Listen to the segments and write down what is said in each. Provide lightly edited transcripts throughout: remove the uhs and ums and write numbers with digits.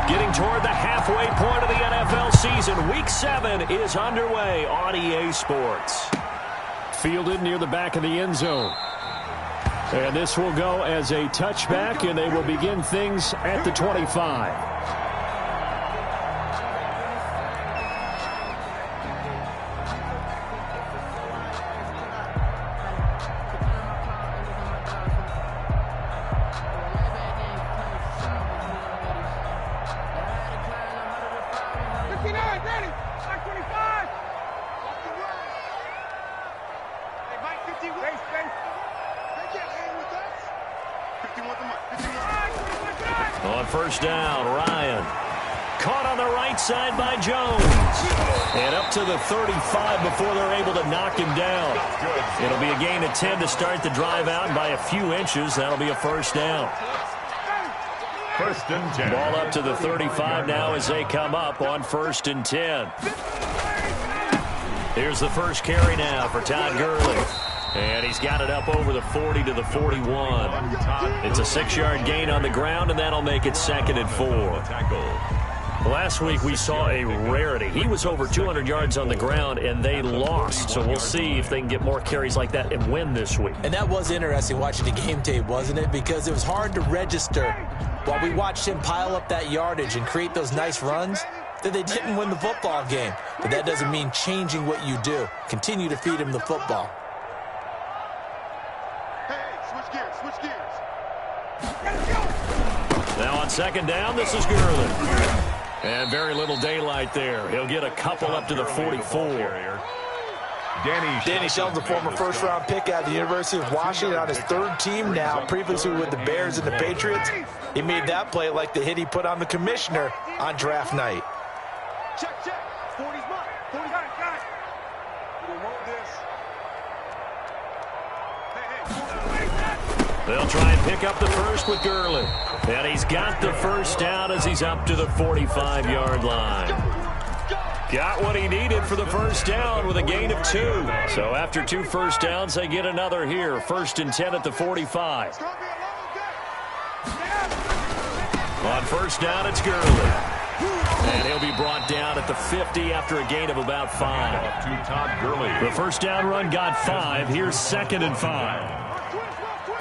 Getting toward the halfway point of the NFL season. Week 7 is underway on EA Sports. Fielded near the back of the end zone. And this will go as a touchback, and they will begin things at the 25. On first down, Ryan. Caught on the right side by Jones. And up to the 35 before they're able to knock him down. It'll be a gain of 10 to start the drive out by a few inches. That'll be a first down. First and 10. Ball up to the 35 now as they come up on first and 10. Here's the first carry now for Todd Gurley. And he's got it up over the 40 to the 41. It's a 6-yard gain on the ground, and that'll make it second and 4. Last week we saw a rarity. He was over 200 yards on the ground, and they lost. So we'll see if they can get more carries like that and win this week. And that was interesting watching the game tape, wasn't it? Because it was hard to register while we watched him pile up that yardage and create those nice runs that they didn't win the football game. But that doesn't mean changing what you do. Continue to feed him the football. Now on second down, this is Gurley. And very little daylight there. He'll get a couple up to the 44. Danny Shelton's a former first-round pick out of the University of Washington on his third team now, previously with the Bears and the Patriots. He made that play like the hit he put on the commissioner on draft night. Check. 40's mine. 40 got it. We'll hold this. They'll try and pick up the first with Gurley. And he's got the first down as he's up to the 45-yard line. Got what he needed for the first down with a gain of 2. So after 2 first downs, they get another here. First and 10 at the 45. On first down, it's Gurley. And he'll be brought down at the 50 after a gain of about 5. To Todd Gurley. The first down run got 5. Here's second and 5.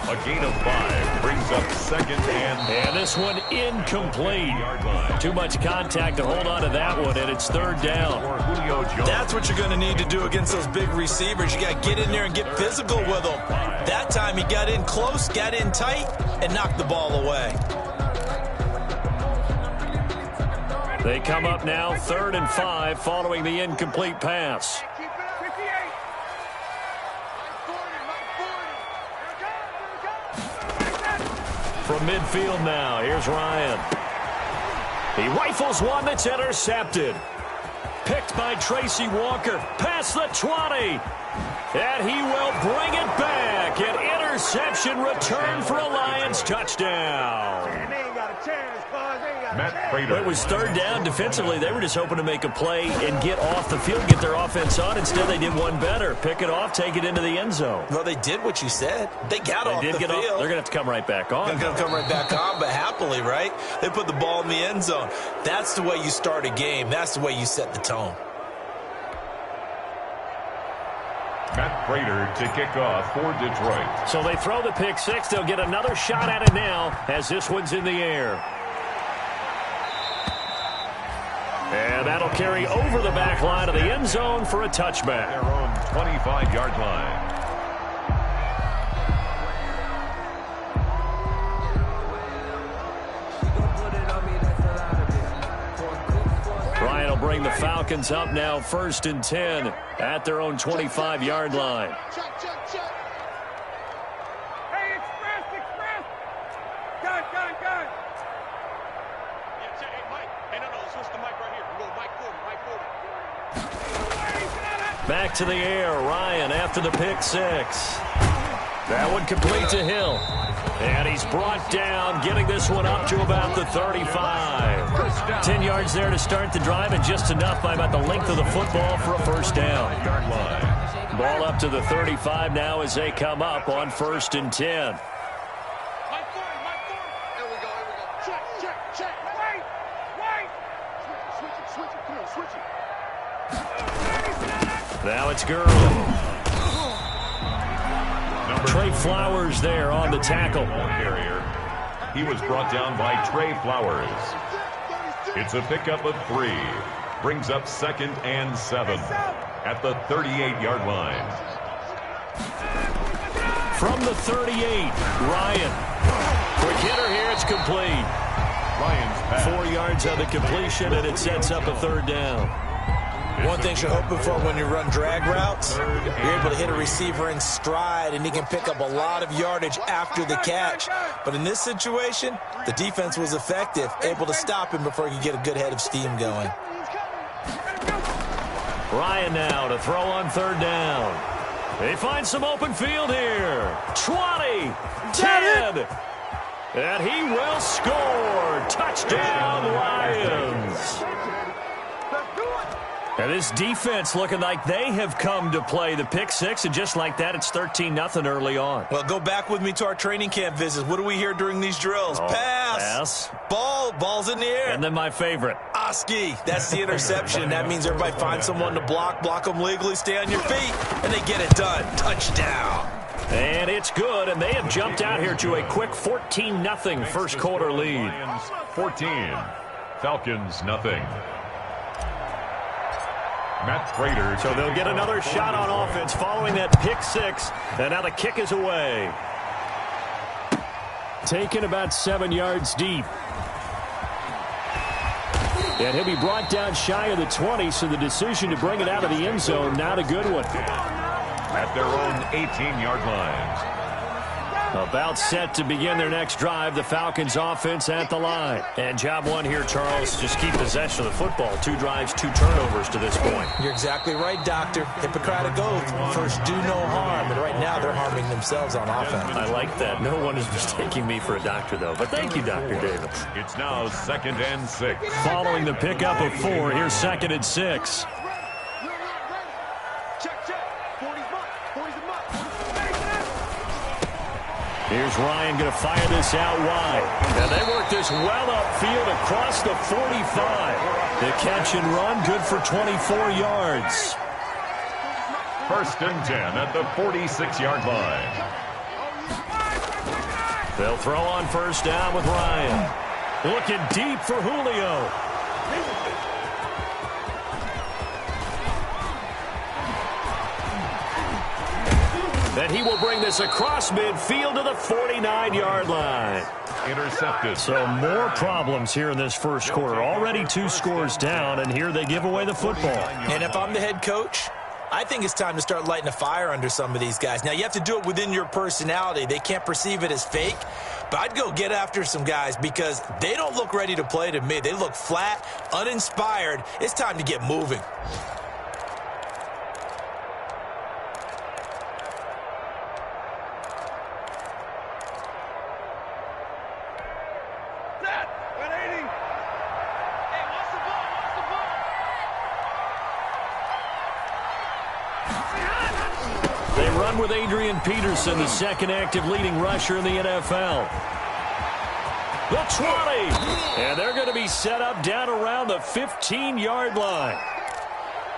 A gain of 5 brings up second and this one incomplete. Too much contact to hold on to that one, and it's third down. That's what you're going to need to do against those big receivers. You got to get in there and get physical with them. That time he got in close, got in tight, and knocked the ball away. They come up now, third and 5, following the incomplete pass. From midfield now, here's Ryan. He rifles one that's intercepted. Picked by Tracy Walker, past the 20. And he will bring it back. An interception return for a Lions touchdown. Matt Prater. It was third down. Defensively, they were just hoping to make a play and get off the field, get their offense on. Instead, they did one better. Pick it off, take it into the end zone. Well, they did what you said. They got off the field. They're going to have to come right back on. They're going to come right back on, but happily, right? They put the ball in the end zone. That's the way you start a game. That's the way you set the tone. Matt Prater to kick off for Detroit. So they throw the pick six. They'll get another shot at it now as this one's in the air. And that'll carry over the back line of the end zone for a touchback. Their own 25-yard line. Bryant will bring the Falcons up now, first and 10 at their own 25-yard line. Hey, express. Gun. Hey, Mike. Hey, no, switch the mic right here. We go Mike 40. Back to the air, Ryan after the pick six. That one complete to Hill. And he's brought down, getting this one up to about the 35. 10 yards there to start the drive, and just enough by about the length of the football for a first down. Ball up to the 35 now as they come up on first and 10. Mike 40. Here we go. Check. Now it's Gurley. Trey Flowers there on the tackle. Carrier. He was brought down by Trey Flowers. It's a pickup of 3. Brings up 2nd and 7 at the 38-yard line. From the 38, Ryan. Quick hitter here, it's complete. Ryan's pass. 4 yards on the completion, and it sets up a 3rd down. One thing you're hoping for when you run drag routes, you're able to hit a receiver in stride, and he can pick up a lot of yardage after the catch. But in this situation, the defense was effective, able to stop him before he could get a good head of steam going. Ryan now to throw on 3rd down. They find some open field here. 20, 10, and he will score. Touchdown, Lions. And this defense looking like they have come to play the pick 6, and just like that, it's 13-0 early on. Well, go back with me to our training camp visits. What do we hear during these drills? Pass. Ball's in the air. And then my favorite. Oski, that's the interception. That means everybody finds someone to block them legally, stay on your feet, and they get it done. Touchdown. And it's good, and they have jumped out here to a quick 14-0 first quarter lead. Lions 14, Falcons nothing. Matt Prater. So they'll get another shot on offense following that pick 6, and now the kick is away. Taken about 7 yards deep. And he'll be brought down shy of the 20, so the decision to bring it out of the end zone, not a good one. At their own 18-yard line. About set to begin their next drive, the Falcons offense at the line. And job one here, Charles, just keep possession of the football. 2 drives, 2 turnovers to this point. You're exactly right, Doctor. Hippocratic oath. First, do no harm. And right now, they're harming themselves on offense. I like that. No one is mistaking me for a doctor, though. But thank you, Dr. Davis. It's now 2nd and 6. Following the pickup of 4, here's 2nd and 6. Here's Ryan going to fire this out wide. And they work this well upfield across the 45. The catch and run, good for 24 yards. 1st and 10 at the 46-yard line. They'll throw on 1st down with Ryan. Looking deep for Julio. And he will bring this across midfield to the 49-yard line. Intercepted. So more problems here in this first quarter. Already 2 scores down, and here they give away the football. And if I'm the head coach, I think it's time to start lighting a fire under some of these guys. Now, you have to do it within your personality. They can't perceive it as fake. But I'd go get after some guys because they don't look ready to play to me. They look flat, uninspired. It's time to get moving. With Adrian Peterson, the 2nd active leading rusher in the NFL. The 20. And they're going to be set up down around the 15-yard line.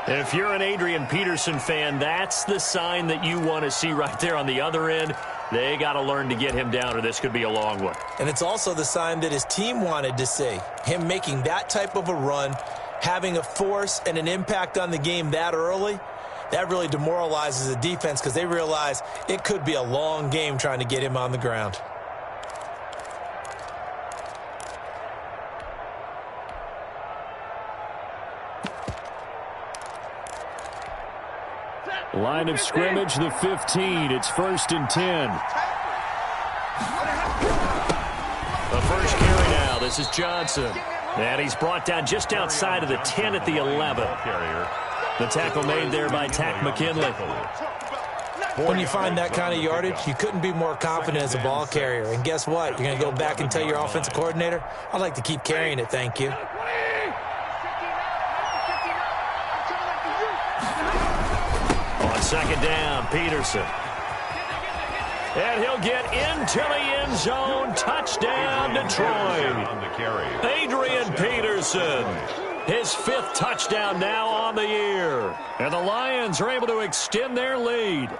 If you're an Adrian Peterson fan, that's the sign that you want to see right there on the other end. They got to learn to get him down, or this could be a long one. And it's also the sign that his team wanted to see. Him making that type of a run, having a force and an impact on the game that early, that really demoralizes the defense because they realize it could be a long game trying to get him on the ground. Line of scrimmage, the 15. It's 1st and 10. The first carry now. This is Johnson. And he's brought down just outside of the 10 at the 11. The tackle made there by Takk McKinley. When you find that kind of yardage, you couldn't be more confident as a ball carrier. And guess what? You're going to go back and tell your offensive coordinator, I'd like to keep carrying it, thank you. On 2nd down, Peterson. And he'll get into the end zone. Touchdown, Detroit. Adrian Peterson. His 5th touchdown now on the year. And the Lions are able to extend their lead.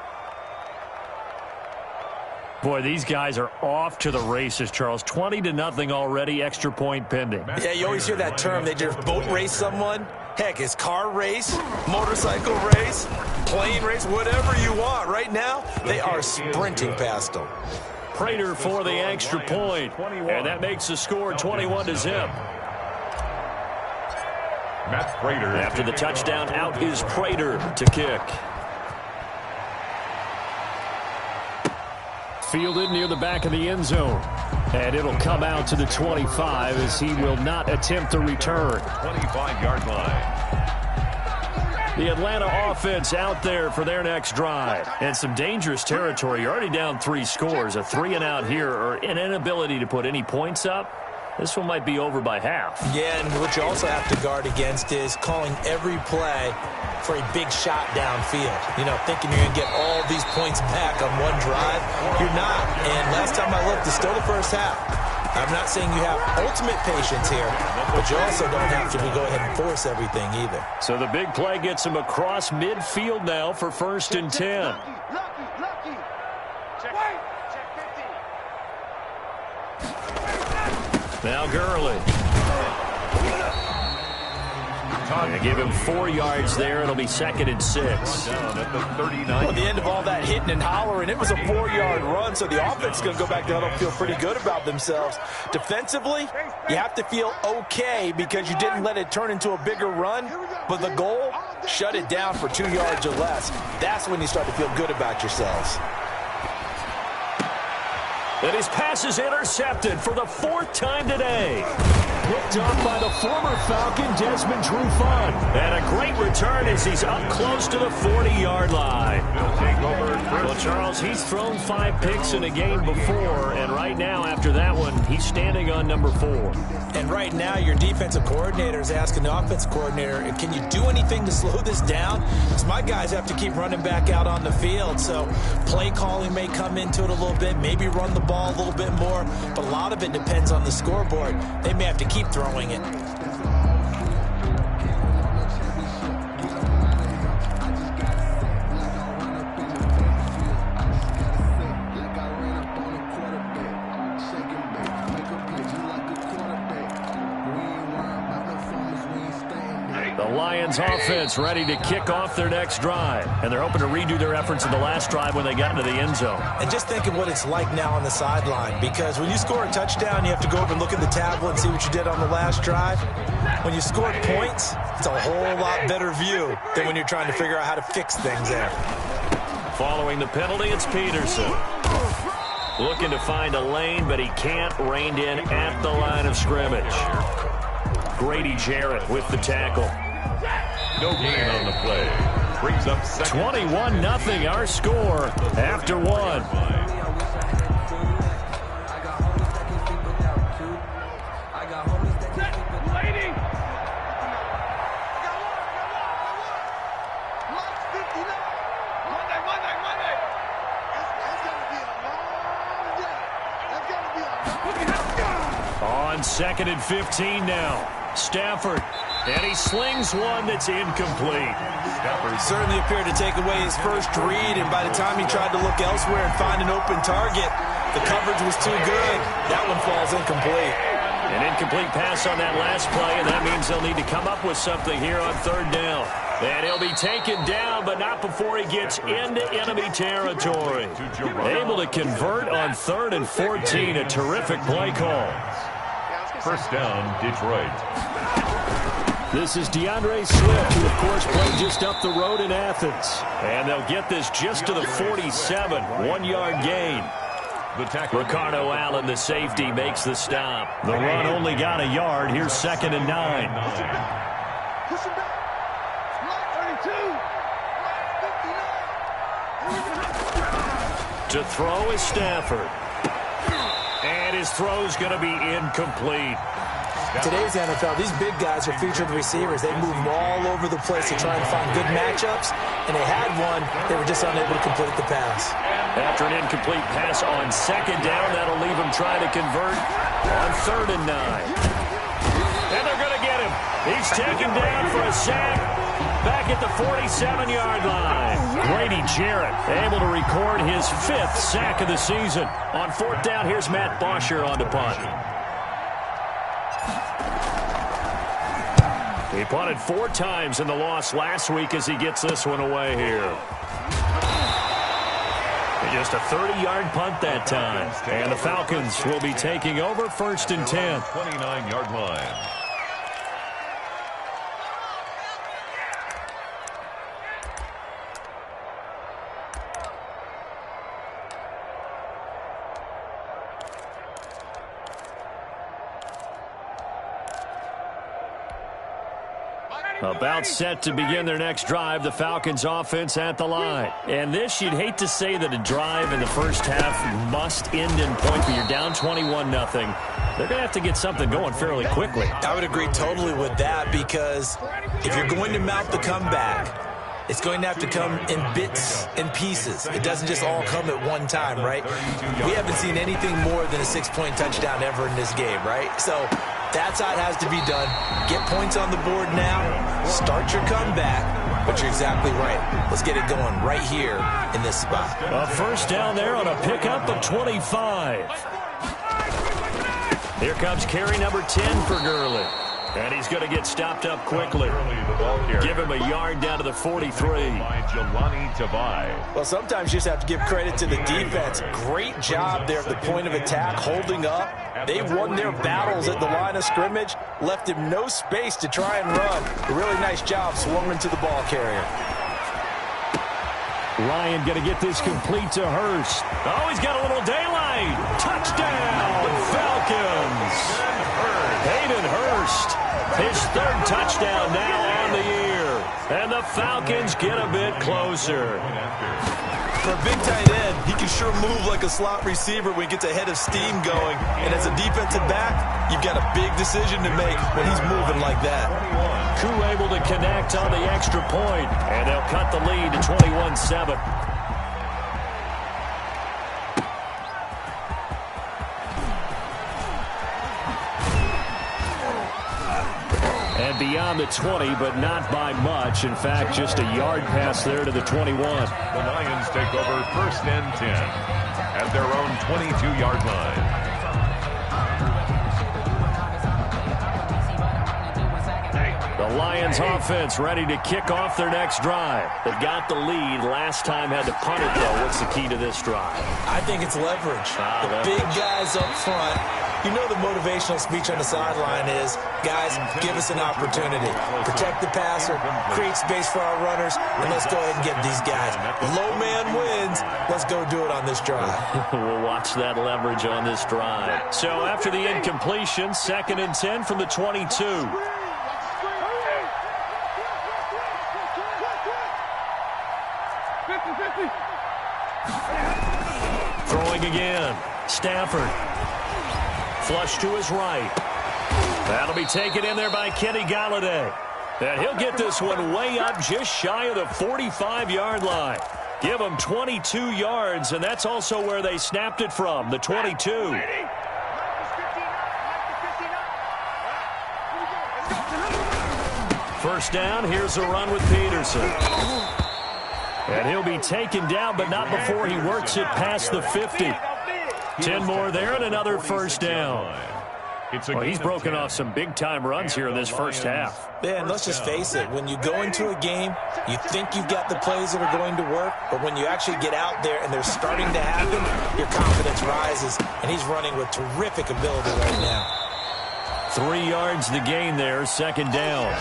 Boy, these guys are off to the races, Charles. 20-0 already, extra point pending. Yeah, you always hear that term. They just boat race someone. Heck, it's car race, motorcycle race, plane race, whatever you want. Right now, they are sprinting past them. Prater for the extra point, and that makes the score 21-0. Matt Prater. After the touchdown, out is Prater to kick. Fielded near the back of the end zone. And it'll come out to the 25 as he will not attempt to return. 25-yard line. The Atlanta offense out there for their next drive. And some dangerous territory. You're already down 3 scores. A 3-and-out here or an inability to put any points up. This one might be over by half. Yeah, and what you also have to guard against is calling every play for a big shot downfield. You know, thinking you're going to get all these points back on one drive. You're not. And last time I looked, it's still the first half. I'm not saying you have ultimate patience here, but you also don't have to go ahead and force everything either. So the big play gets him across midfield now for 1st and 10. Lucky. Check 50. Now Gurley. They give him 4 yards there. It'll be 2nd and 6. Down at the 39. Well, at the end of all that hitting and hollering, it was a 4-yard run, so the offense is going to go back down and feel pretty good about themselves. Defensively, you have to feel okay because you didn't let it turn into a bigger run, but the goal, shut it down for 2 yards or less. That's when you start to feel good about yourselves. And his pass is intercepted for the 4th time today. Picked off by the former Falcon, Desmond Trufant. And a great return as he's up close to the 40-yard line. Will take over. Well, Charles, he's thrown 5 picks in a game before, and right now, after that one, he's standing on number 4. And right now, your defensive coordinator is asking the offensive coordinator, can you do anything to slow this down? Because my guys have to keep running back out on the field, so play calling may come into it a little bit, maybe run the ball a little bit more, but a lot of it depends on the scoreboard. They may have to keep throwing it. The Lions offense ready to kick off their next drive. And they're hoping to redo their efforts in the last drive when they got into the end zone. And just think of what it's like now on the sideline, because when you score a touchdown, you have to go over and look at the tablet and see what you did on the last drive. When you scored points, it's a whole lot better view than when you're trying to figure out how to fix things there. Following the penalty, it's Peterson. Looking to find a lane, but he can't. Reined in at the line of scrimmage. Grady Jarrett with the tackle. No gain on the play. Brings up 21-0 our score after 1. On 2nd and 15 now. Stafford. And he slings one that's incomplete. Stafford certainly appeared to take away his first read, and by the time he tried to look elsewhere and find an open target, the coverage was too good. That one falls incomplete. An incomplete pass on that last play, and that means they'll need to come up with something here on 3rd down. And he'll be taken down, but not before he gets into enemy territory. Able to convert on 3rd and 14. A terrific play call. 1st down, Detroit. This is DeAndre Swift, who, of course, played just up the road in Athens. And they'll get this just to the 47. 1-yard gain. Ricardo Allen, the safety, makes the stop. The run only got a yard. Here's 2nd and 9. Push him back. 32. To throw is Stafford. And his throw's going to be incomplete. Today's NFL, these big guys are featured receivers. They move all over the place to try and find good matchups, and they had one. They were just unable to complete the pass. After an incomplete pass on 2nd down, that'll leave him trying to convert on 3rd and 9. And they're going to get him. He's taken down for a sack back at the 47-yard line. Grady Jarrett able to record his 5th sack of the season. On 4th down, here's Matt Bosher on the punt. He punted 4 times in the loss last week as he gets this one away here. Just a 30-yard punt that time. And the Falcons will be taking over 1st and 10. 29-yard line. About set to begin their next drive, the Falcons offense at the line. And this, you'd hate to say that a drive in the first half must end in points, but you're down 21-0. They're going to have to get something going fairly quickly. I would agree totally with that, because if you're going to mount the comeback, it's going to have to come in bits and pieces. It doesn't just all come at one time, right? We haven't seen anything more than a 6-point touchdown ever in this game, right? So that's how it has to be done. Get points on the board now. Start your comeback. But you're exactly right. Let's get it going right here in this spot. A 1st down there on a pickup of 25. Here comes carry number 10 for Gurley. And he's going to get stopped up quickly. Give him a yard down to the 43. Well, sometimes you just have to give credit to the defense. Great job there at the point of attack, holding up. They won their battles at the line of scrimmage, left him no space to try and run. A really nice job swarming to the ball carrier. Ryan going to get this complete to Hurst. Oh, he's got a little daylight. Touchdown, Falcons. Hayden Hurst, his 3rd touchdown now on the year. And the Falcons get a bit closer. For a big tight end, he can sure move like a slot receiver when he gets a head of steam going. And as a defensive back, you've got a big decision to make when he's moving like that. Koo able to connect on the extra point, and they'll cut the lead to 21-7. And beyond the 20, but not by much. In fact, just a yard pass there to the 21. The Lions take over 1st and 10 at their own 22-yard line. The Lions offense ready to kick off their next drive. They got the lead. Last time had to punt it, though. What's the key to this drive? I think it's leverage. The big guys up front. You know the motivational speech on the sideline is, guys, give us an opportunity. Protect the passer, create space for our runners, and let's go ahead and get these guys. Low man wins. Let's go do it on this drive. We'll watch that leverage on this drive. So after the incompletion, 2nd and 10 from the 22. Throwing again. Stafford. Flush to his right. That'll be taken in there by Kenny Golladay. And he'll get this one way up just shy of the 45-yard line. Give him 22 yards, and that's also where they snapped it from, the 22. First down, here's a run with Peterson. And he'll be taken down, but not before he works it past the 50. 10 more there and another 1st down. Well, he's broken off some big-time runs here in this first half. Man, let's just face it. When you go into a game, you think you've got the plays that are going to work, but when you actually get out there and they're starting to happen, your confidence rises, and he's running with terrific ability right now. 3 yards the gain there, 2nd down.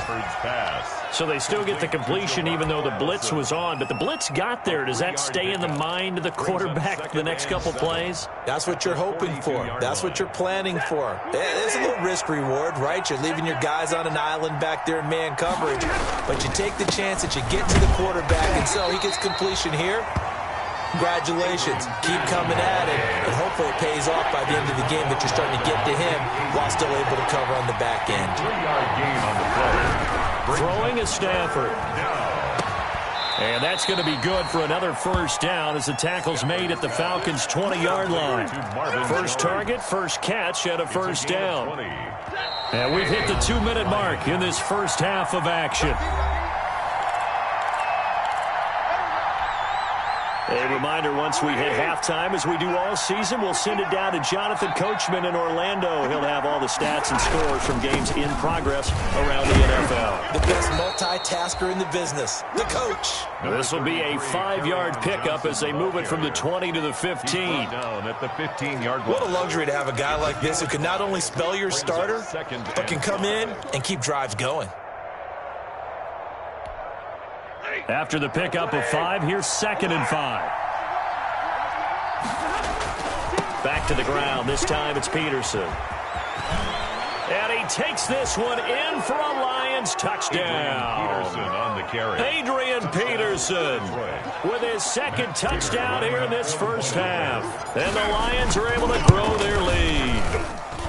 So they still get the completion even though the blitz was on. But the blitz got there. Does that stay in the mind of the quarterback the next couple plays? That's what you're hoping for. That's what you're planning for. There's a little risk reward, right? You're leaving your guys on an island back there in man coverage. But you take the chance that you get to the quarterback, and so he gets completion here. Congratulations. Keep coming at it, and hopefully it pays off by the end of the game that you're starting to get to him while still able to cover on the back end. 3-yard gain on the play. Throwing is Stafford. And that's going to be good for another first down as the tackle's made at the Falcons' 20-yard line. First target, first catch, and a first down. And we've hit the 2-minute mark in this first half of action. A reminder, once we hit halftime, as we do all season, we'll send it down to Jonathan Coachman in Orlando. He'll have all the stats and scores from games in progress around the NFL. The best multitasker in the business, the coach. This will be a 5-yard pickup as they move it from the 20 to the 15. Down at the 15-yard line. What a luxury to have a guy like this who can not only spell your starter, but can come in and keep drives going. After the pickup of 5, here's 2nd and 5. Back to the ground. This time it's Peterson. And he takes this one in for a Lions touchdown. Peterson on the carry. Adrian Peterson with his 2nd touchdown here in this first half. And the Lions are able to grow their lead.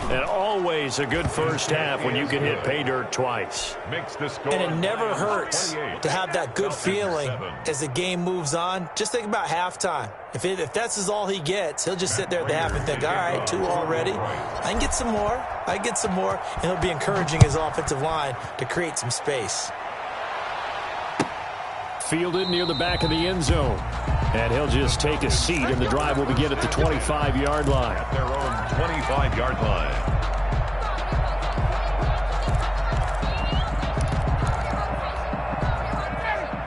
And always a good first half when you can hit pay dirt twice. Makes the score. And it never hurts to have that good feeling as the game moves on. Just think about halftime. If that's all he gets, he'll just sit there at the half and think, all right, 2 already. I can get some more. I can get some more. And he'll be encouraging his offensive line to create some space. Fielded near the back of the end zone. And he'll just take a seat, and the drive will begin at the 25-yard line. At their own 25-yard line.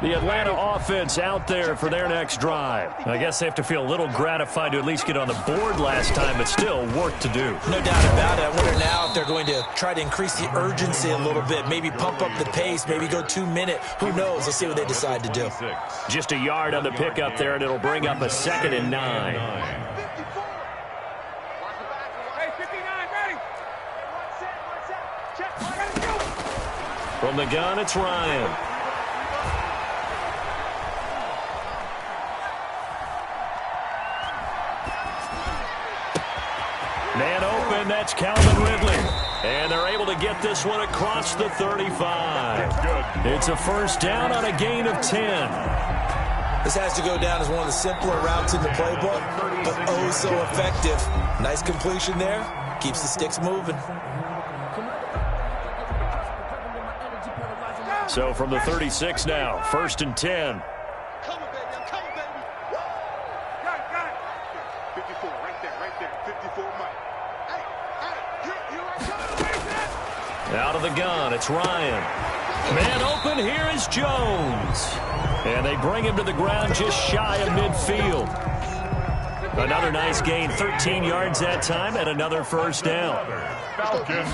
The Atlanta offense out there for their next drive. I guess they have to feel a little gratified to at least get on the board last time, but still work to do. No doubt about it. I wonder now if they're going to try to increase the urgency a little bit, maybe pump up the pace, maybe go 2-minute. Who knows? Let's see what they decide to do. Just a yard on the pickup there, and it'll bring up a 2nd and 9. From the gun, it's Ryan. Man open, that's Calvin Ridley. And they're able to get this one across the 35. It's a first down on a gain of 10. This has to go down as one of the simpler routes in the playbook, but oh so effective. Nice completion there. Keeps the sticks moving. So from the 36 now, 1st and 10. Out of the gun, it's Ryan. Man open, here is Jones. And they bring him to the ground just shy of midfield. Another nice gain, 13 yards that time, and another first down. Falcons,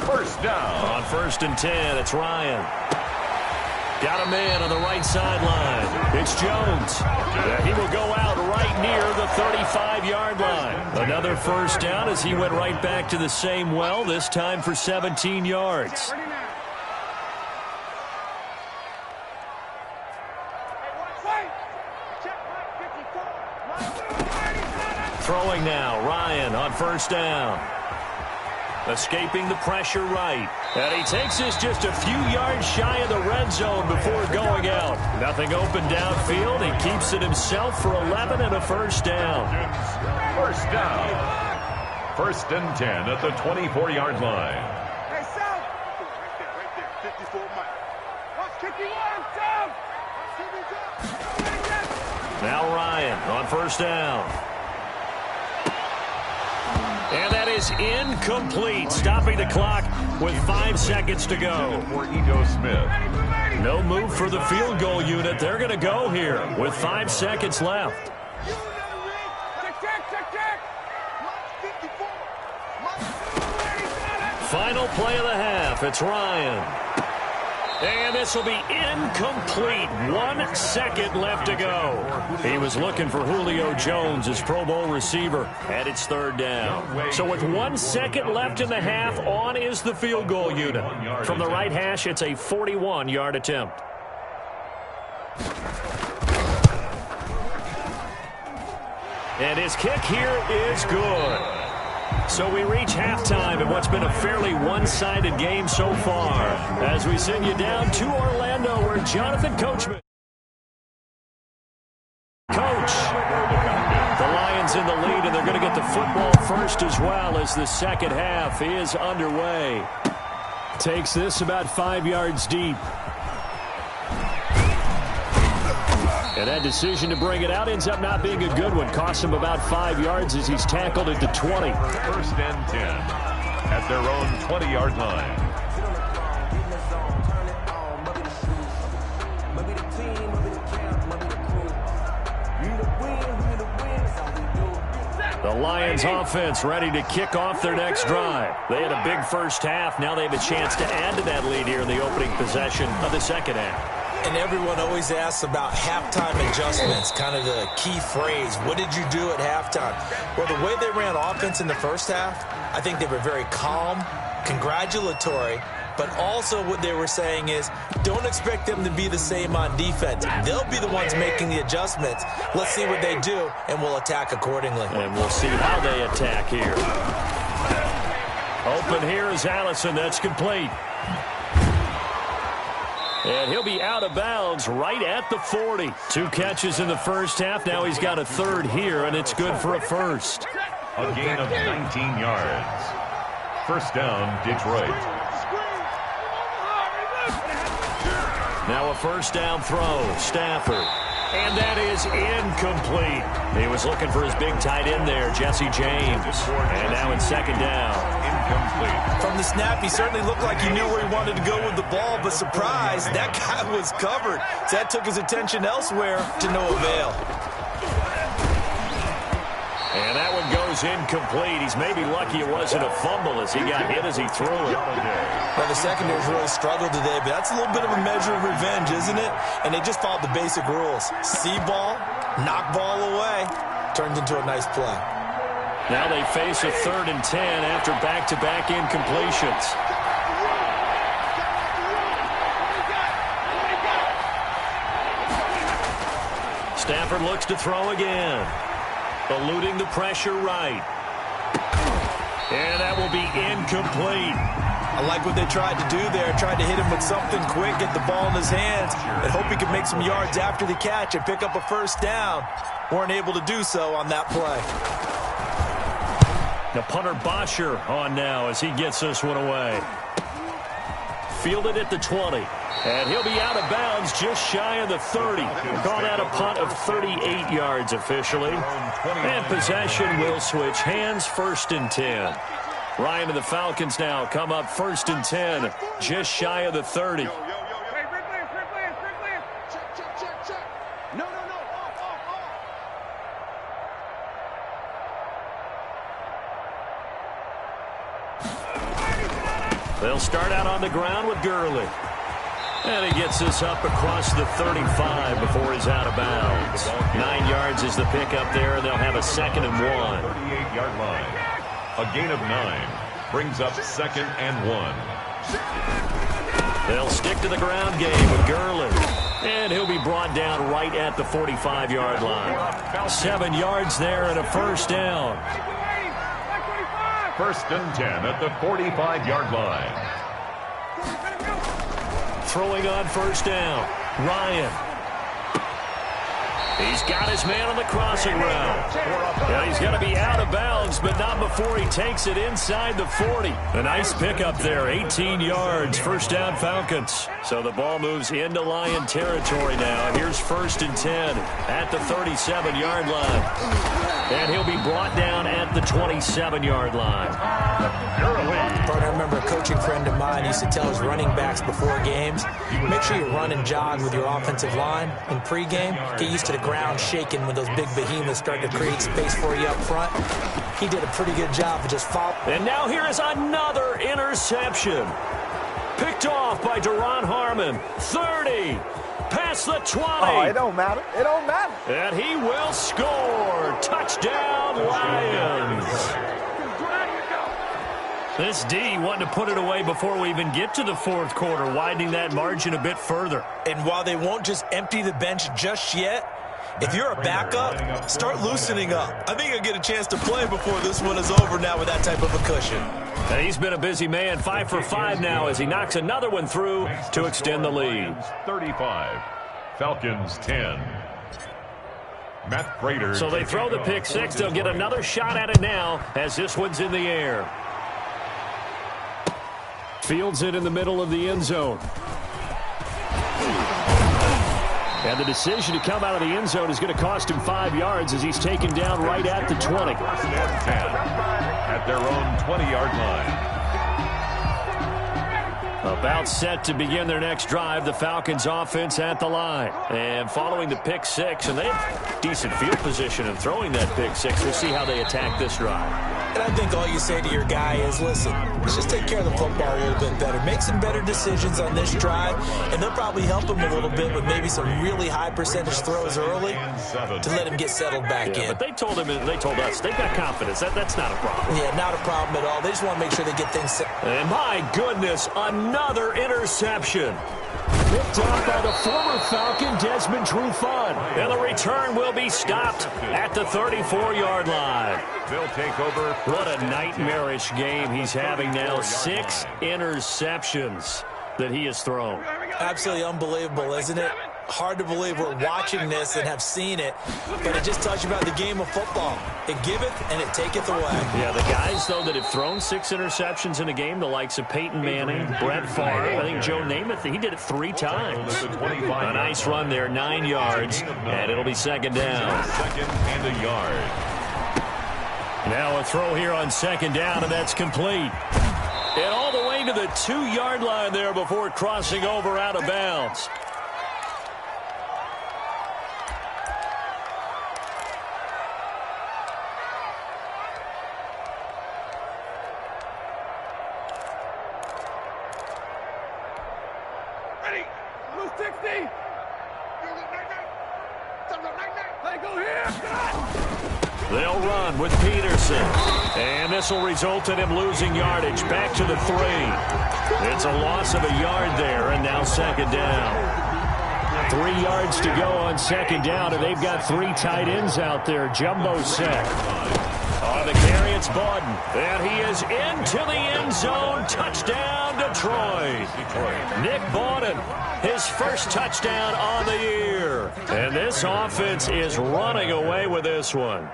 first down. On 1st and 10, it's Ryan. Got a man on the right sideline. It's Jones. He will go out right near the 35-yard line. Another first down as he went right back to the same well, this time for 17 yards. Throwing now, Ryan on 1st down. Escaping the pressure right. And he takes this just a few yards shy of the red zone before going out. Nothing open downfield. He keeps it himself for 11 and a first down. First down. 1st and 10 at the 24-yard line. Hey, Sal. Right there. 54 Mike. Watch kicking arm down. Now Ryan on 1st down. And that is incomplete, stopping the clock with 5 seconds to go. For Ito Smith. No move for the field goal unit. They're going to go here with 5 seconds left. Final play of the half. It's Ryan. And this will be incomplete. 1 second left to go. He was looking for Julio Jones, his Pro Bowl receiver, and it's 3rd down. So with 1 second left in the half, on is the field goal unit. From the right hash, it's a 41-yard attempt. And his kick here is good. So we reach halftime in what's been a fairly one-sided game so far as we send you down to Orlando where Jonathan Coachman lead, and they're going to get the football first as well as the second half is underway. Takes this about 5 yards deep. And that decision to bring it out ends up not being a good one. Costs him about 5 yards as he's tackled at the 20. First and 10 at their own 20-yard line. The Lions offense ready to kick off their next drive. They had a big first half. Now they have a chance to add to that lead here in the opening possession of the second half. And everyone always asks about halftime adjustments, kind of the key phrase. What did you do at halftime? Well, the way they ran offense in the first half, I think they were very calm, congratulatory, but also what they were saying is don't expect them to be the same on defense. They'll be the ones making the adjustments. Let's see what they do, and we'll attack accordingly. And we'll see how they attack here. Open here is Allison. That's complete. And he'll be out of bounds right at the 40. 2 catches in the first half. Now he's got a third here, and it's good for a first. A gain of 19 yards. First down, Detroit. Now a first down throw. Stafford. And that is incomplete. He was looking for his big tight end there, Jesse James. And now in second down. Incomplete. From the snap, he certainly looked like he knew where he wanted to go with the ball, but surprise, that guy was covered. So that took his attention elsewhere to no avail. And that one goes incomplete. He's maybe lucky it wasn't a fumble as he got hit as he threw it. Well, the secondary's really struggled today, but that's a little bit of a measure of revenge, isn't it? And they just followed the basic rules. See ball, knock ball away, turned into a nice play. Now they face a 3rd and 10 after back-to-back incompletions. Stafford looks to throw again. Eluding the pressure right. And that will be incomplete. I like what they tried to do there. Tried to hit him with something quick, get the ball in his hands, and hope he could make some yards after the catch and pick up a first down. Weren't able to do so on that play. The punter Bosher on now as he gets this one away. Fielded at the 20. And he'll be out of bounds just shy of the 30. Call that a punt of 38 yards officially. And possession will switch hands, 1st and 10. Ryan and the Falcons now come up 1st and 10, just shy of the 30. They'll start out on the ground with Gurley. And he gets this up across the 35 before he's out of bounds. 9 yards is the pickup there, and they'll have a 2nd and 1. 38-yard line. A gain of 9 brings up 2nd and 1. They'll stick to the ground game with Gurley. And he'll be brought down right at the 45-yard line. 7 yards there and a first down. 1st and 10 at the 45-yard line. Throwing on first down. Ryan. He's got his man on the crossing route. And he's going to be out of bounds, but not before he takes it inside the 40. A nice pickup there, 18 yards, first down Falcons. So the ball moves into Lion territory now. Here's 1st and 10 at the 37-yard line. And he'll be brought down at the 27-yard line. I remember a coaching friend of mine used to tell his running backs before games, make sure you run and jog with your offensive line in pregame. Get used to the ground shaking when those big behemoths start to create space for you up front. He did a pretty good job of just following. And now here is another interception. Picked off by Duron Harmon. 30. Past the 20. Oh, it don't matter. It don't matter. And he will score. Touchdown, Lions. This D wanting to put it away before we even get to the 4th quarter, widening that margin a bit further. And while they won't just empty the bench just yet, if you're a backup, start loosening up. I think you'll get a chance to play before this one is over now with that type of a cushion. And he's been a busy man, 5 for 5 now as he knocks another one through to extend the lead. 35, Falcons 10. Matt Prater. So they throw the pick six. They'll get another shot at it now as this one's in the air. Fields it in the middle of the end zone. And the decision to come out of the end zone is going to cost him 5 yards as he's taken down right at the 20. First and 10 at their own 20-yard line. About set to begin their next drive, the Falcons offense at the line. And following the pick six, and they have decent field position in throwing that pick six. We'll see how they attack this drive. And I think all you say to your guy is, listen, let's just take care of the football a little bit better. Make some better decisions on this drive, and they'll probably help him a little bit with maybe some really high percentage throws early to let him get settled back in. But they told him, and they told us, they've got confidence. That's not a problem. Yeah, not a problem at all. They just want to make sure they get things set. And my goodness, another interception. Picked off by the former Falcon, Desmond Trufant. And the return will be stopped at the 34-yard line. They'll take over. What a nightmarish game he's having now. 6 interceptions that he has thrown. Absolutely unbelievable, isn't it? Hard to believe we're watching this and have seen it, but it just tells you about the game of football. It giveth and it taketh away. Yeah, the guys, though, that have thrown 6 interceptions in a game, the likes of Peyton Manning, Brett Favre, I think Joe Namath, he did it 3 times. A nice run there, 9 yards, and it'll be second down. Second and a yard. Now a throw here on second down, and that's complete. And all the way to the 2-yard line there before crossing over out of bounds. Ready? Blue 60. Hey, go here. They'll run with Peterson. And this will result in him losing yardage back to the 3. It's a loss of a yard there, and now second down. 3 yards to go on second down, and they've got 3 tight ends out there. Jumbo set. On the carry, it's Bawden. And he is into the end zone. Touchdown, Detroit. Nick Bawden, his first touchdown on the year. And this offense is running away with this one.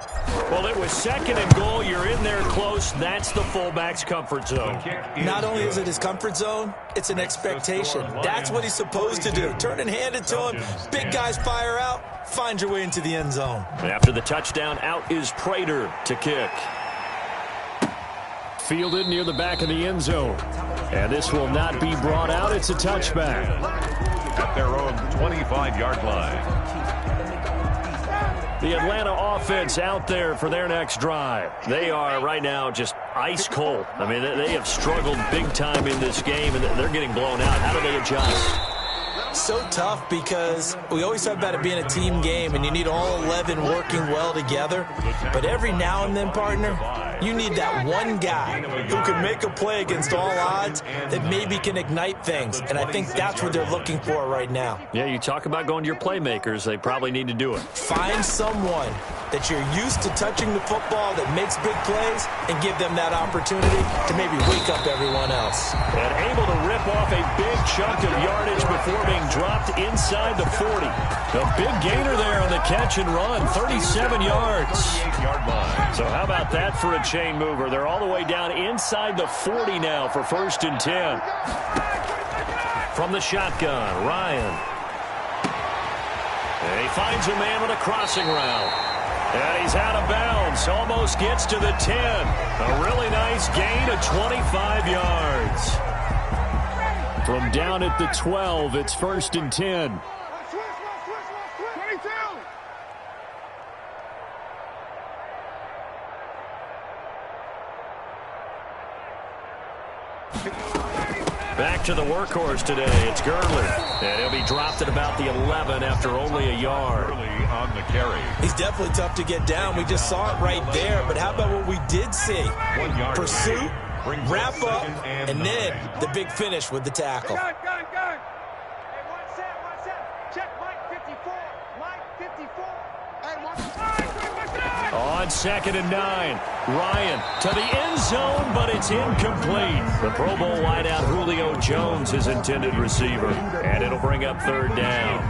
Well, it was second and goal. You're in there close. That's the fullback's comfort zone. Not only is it his comfort zone, it's an expectation. That's what he's supposed to do. Turn and hand it to him. Big guys fire out. Find your way into the end zone. After the touchdown, out is Prater to kick. Fielded near the back of the end zone. And this will not be brought out. It's a touchback. At their own 25-yard line. The Atlanta offense out there for their next drive. They are right now just ice cold. I mean, they have struggled big time in this game, and they're getting blown out. How do they adjust? So tough because we always talk about it being a team game and you need all 11 working well together. But every now and then, partner, you need that one guy who can make a play against all odds that maybe can ignite things. And I think that's what they're looking for right now. Yeah, you talk about going to your playmakers. They probably need to do it. Find someone that you're used to touching the football that makes big plays and give them that opportunity to maybe wake up everyone else. And able to rip off a big chunk of yardage before being dropped inside the 40. A big gainer there on the catch and run, 37 yards. So how about that for a chain mover? They're all the way down inside the 40 now for first and 10. From the shotgun, Ryan. And he finds a man with a crossing route. And he's out of bounds. Almost gets to the 10. A really nice gain of 25 yards. From down at the 12, it's first and 10. 22. Back to the workhorse today. It's Gurley. And he'll be dropped at about the 11 after only a yard. Early on the carry. He's definitely tough to get down. We just saw it right there. But how about what we did see? 1 yard. Pursuit, wrap up, and then the big finish with the tackle. Gun. Hey, one set. Check Mike 54. Mike 54. Hey, watch. on 2nd and 9. Ryan to the end zone, but it's incomplete. The Pro Bowl wideout Julio Jones is intended receiver, and it'll bring up 3rd down.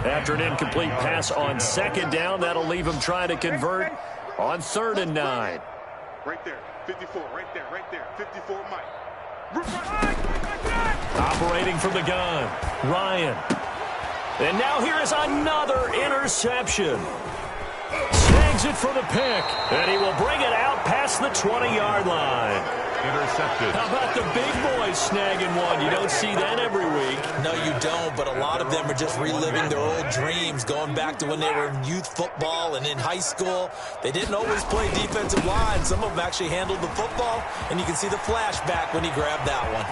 After an incomplete pass on 2nd down, that'll leave him trying to convert on 3rd and 9. Right there, 54, right there, 54, Mike. Operating from the gun, Ryan. And now here is another interception. Snags it for the pick, and he will bring it out past the 20-yard line. Intercepted. How about the big boys snagging one? You don't see that every week. No, you don't, but a lot of them are just reliving their old dreams, going back to when they were in youth football and in high school. They didn't always play defensive line. Some of them actually handled the football, and you can see the flashback when he grabbed that one.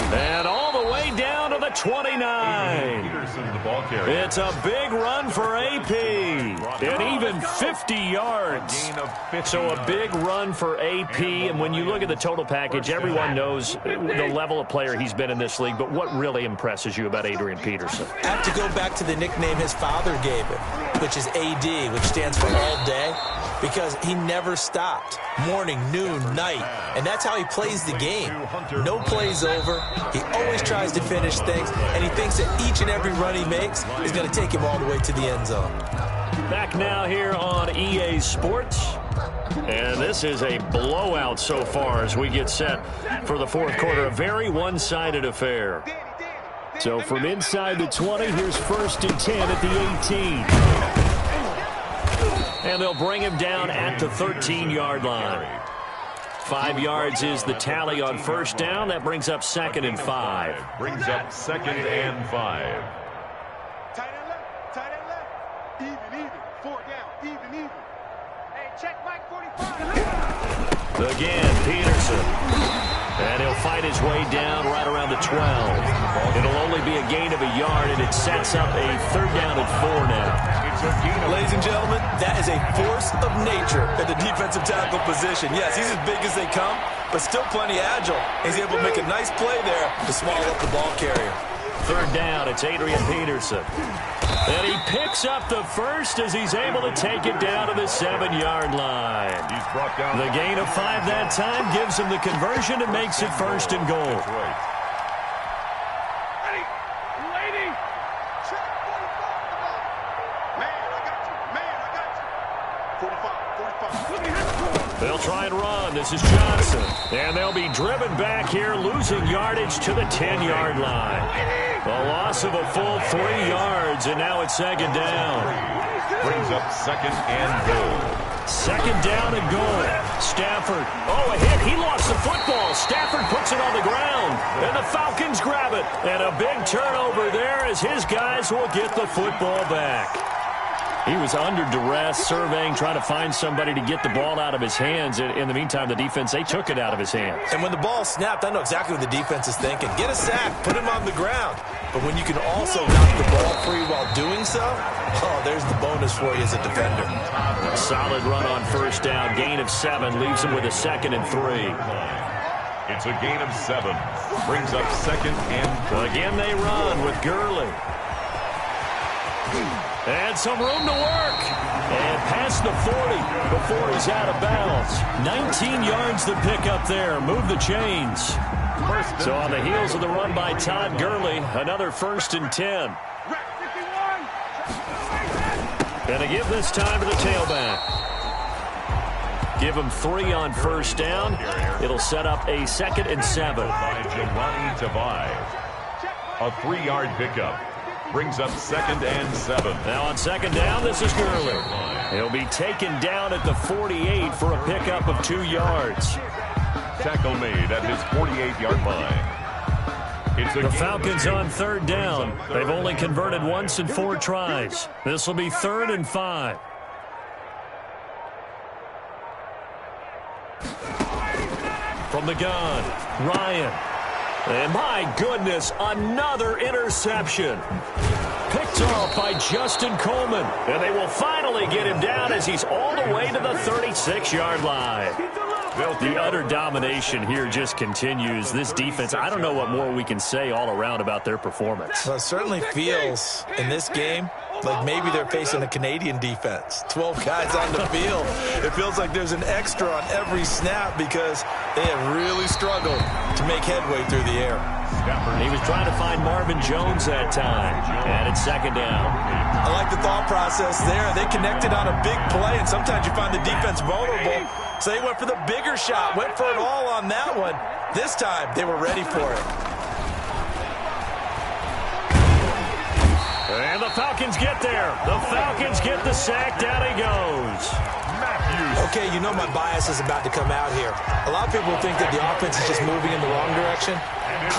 And all the way down to the 29. Peterson, the ball carrier. It's a big run for AP. And even 50 yards. So a big run for AP. And when you look at the total package, everyone knows the level of player he's been in this league. But what really impresses you about Adrian Peterson? I have to go back to the nickname his father gave him, which is AD, which stands for all day, because he never stopped. Morning, noon, night. And that's how he plays the game. No plays over. He always tries to finish things, and he thinks that each and every run he makes is going to take him all the way to the end zone. Back now here on EA Sports. And this is a blowout so far as we get set for the 4th quarter. A very one-sided affair. So from inside the 20, here's 1st and 10 at the 18. And they'll bring him down at the 13-yard line. 5 yards is the tally on 1st down. That brings up 2nd and 5. Brings up 2nd and 5. Tight end left. Even. 4 down, even. Hey, check Mike 45. Again, Peterson. And he'll fight his way down right around the 12. It'll only be a gain of a yard, and it sets up a 3rd down and 4 now. Ladies and gentlemen, that is a force of nature at the defensive tackle position. Yes, he's as big as they come, but still plenty agile. He's able to make a nice play there to swallow up the ball carrier. 3rd down, it's Adrian Peterson. And he picks up the first as he's able to take it down to the 7-yard line. He's brought down. The gain of 5 that time gives him the conversion and makes it 1st and goal. That's right. Ready, lady. Check 45. 45. They'll try and run. This is Johnson. And they'll be driven back here, losing yardage to the 10-yard line. A loss of a full 3 yards, and now it's 2nd down. Brings up 2nd and goal. 2nd down and goal. Stafford. Oh, a hit. He lost the football. Stafford puts it on the ground, and the Falcons grab it. And a big turnover there as his guys will get the football back. He was under duress, surveying, trying to find somebody to get the ball out of his hands. In the meantime, the defense, they took it out of his hands. And when the ball snapped, I know exactly what the defense is thinking. Get a sack, put him on the ground. But when you can also knock the ball free while doing so, oh, there's the bonus for you as a defender. A solid run on 1st down. Gain of 7 leaves him with a 2nd and 3. It's a gain of 7. Brings up 2nd and 3. Again, they run with Gurley. And some room to work. And past the 40 before he's out of bounds. 19 yards to pick up there. Move the chains. So on the heels of the run by Todd Gurley, another 1st and 10. And to give this time to the tailback. Give him 3 on 1st down. It'll set up a 2nd and 7. By Giovanni Tavai. A 3-yard pickup. Brings up 2nd and 7. Now on 2nd down, this is Gurley. He'll be taken down at the 48 for a pickup of 2 yards. Tackle made at his 48-yard line. The Falcons on 3rd down. They've only converted once in 4 tries. This will be 3rd and 5. From the gun, Ryan. And my goodness, another interception. Picked off by Justin Coleman. And they will finally get him down as he's all the way to the 36-yard line. The utter domination here just continues. This defense, I don't know what more we can say all around about their performance. Well, it certainly feels in this game like maybe they're facing a Canadian defense. 12 guys on the field. It feels like there's an extra on every snap because they have really struggled to make headway through the air. He was trying to find Marvin Jones that time, and it's second down. I like the thought process there. They connected on a big play, and sometimes you find the defense vulnerable. So they went for the bigger shot, went for it all on that one. This time, they were ready for it. And the Falcons get there. The Falcons get the sack. Down he goes. Okay, you know my bias is about to come out here. A lot of people think that the offense is just moving in the wrong direction.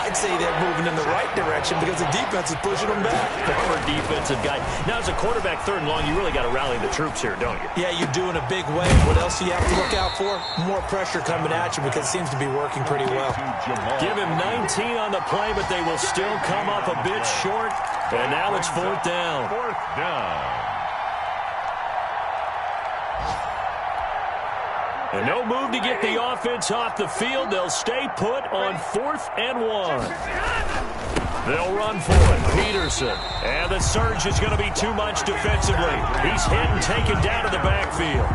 I'd say they're moving in the right direction because the defense is pushing them back. Former defensive guy. Now, as a quarterback, third and long, you really got to rally the troops here, don't you? Yeah, you do in a big way. What else do you have to look out for? More pressure coming at you because it seems to be working pretty well. Give him 19 on the play, but they will still come up a bit short. And now it's fourth down. Fourth down. And no move to get the offense off the field. They'll stay put on 4th and 1. They'll run for it. Peterson. And the surge is going to be too much defensively. He's hit and taken down to the backfield.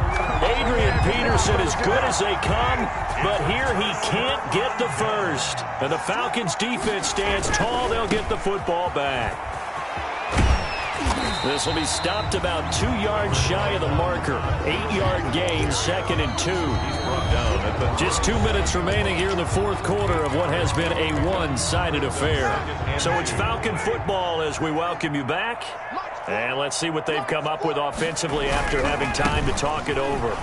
Adrian Peterson as good as they come, but here he can't get the first. And the Falcons defense stands tall. They'll get the football back. This will be stopped about 2 yards shy of the marker. 8-yard gain, 2nd and 2. Just 2 minutes remaining here in the fourth quarter of what has been a one-sided affair. So it's Falcon football as we welcome you back. And let's see what they've come up with offensively after having time to talk it over.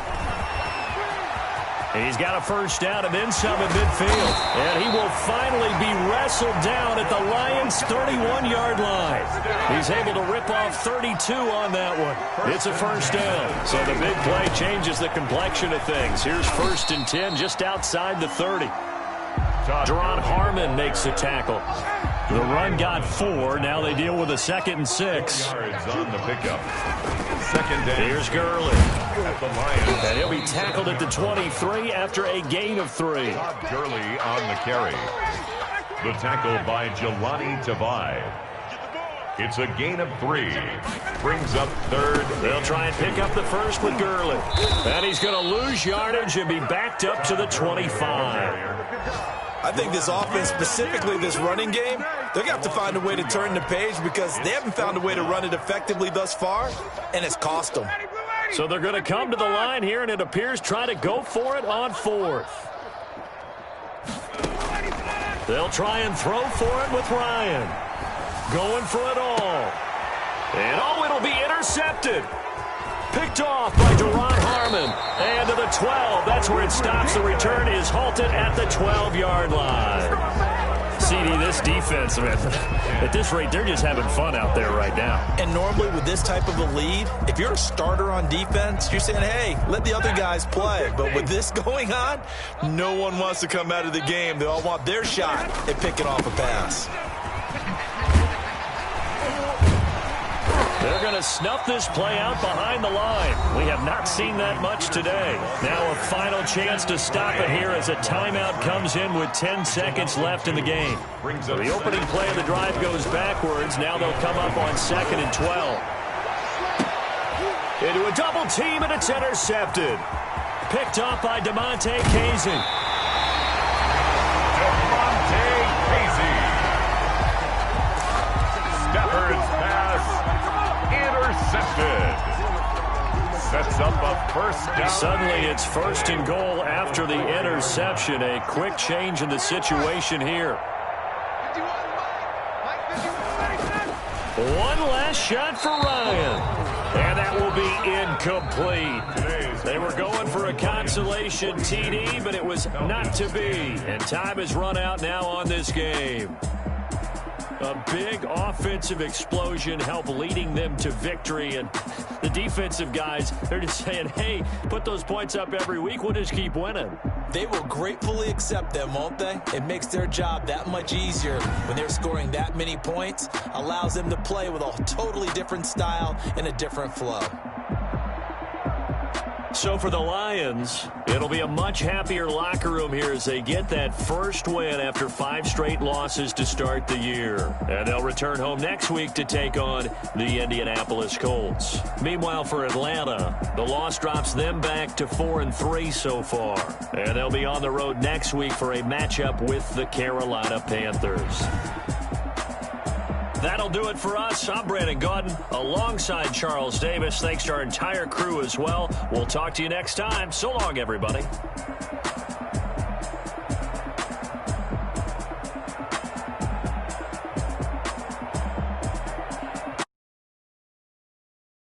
He's got a first down and then some at midfield. And he will finally be wrestled down at the Lions' 31-yard line. He's able to rip off 32 on that one. It's a first down. So the big play changes the complexion of things. Here's 1st and 10 just outside the 30. Deron Harmon makes the tackle. The run got 4. Now they deal with a 2nd and 6. Yards on the pickup. Second down. Here's Gurley. At the Lions. And he'll be tackled at the 23 after a gain of 3. Gurley on the carry. The tackle by Jelani Tavai. It's a gain of 3. Brings up 3rd. They'll try and pick up the first with Gurley. And he's going to lose yardage and be backed up to the 25. I think this offense, specifically this running game, they're going to have to find a way to turn the page because they haven't found a way to run it effectively thus far, and it's cost them. So they're going to come to the line here, and it appears try to go for it on 4th. They'll try and throw for it with Ryan. Going for it all. And it'll be intercepted. Picked off by Deron Harmon. And to the 12. That's where it stops. The return is halted at the 12-yard line. CD, this defense, man, at this rate, they're just having fun out there right now. And normally with this type of a lead, if you're a starter on defense, you're saying, hey, let the other guys play. But with this going on, no one wants to come out of the game. They all want their shot at picking off a pass. They're going to snuff this play out behind the line. We have not seen that much today. Now a final chance to stop it here as a timeout comes in with 10 seconds left in the game. So the opening play of the drive goes backwards. Now they'll come up on 2nd and 12. Into a double team, and it's intercepted. Picked off by Damontae Kazee. Damontae Kazee. Stafford's pass. Intercepted. Sets up a first down. Suddenly it's 1st and goal after the interception. A quick change in the situation here. One last shot for Ryan. And that will be incomplete. They were going for a consolation TD, but it was not to be. And time has run out now on this game. A big offensive explosion helped leading them to victory. And the defensive guys, they're just saying, hey, put those points up every week. We'll just keep winning. They will gratefully accept them, won't they? It makes their job that much easier when they're scoring that many points. Allows them to play with a totally different style and a different flow. So for the Lions, it'll be a much happier locker room here as they get that first win after 5 straight losses to start the year. And they'll return home next week to take on the Indianapolis Colts. Meanwhile, for Atlanta, the loss drops them back to 4-3 so far. And they'll be on the road next week for a matchup with the Carolina Panthers. That'll do it for us. I'm Brandon Gaudin alongside Charles Davis. Thanks to our entire crew as well. We'll talk to you next time. So long, everybody.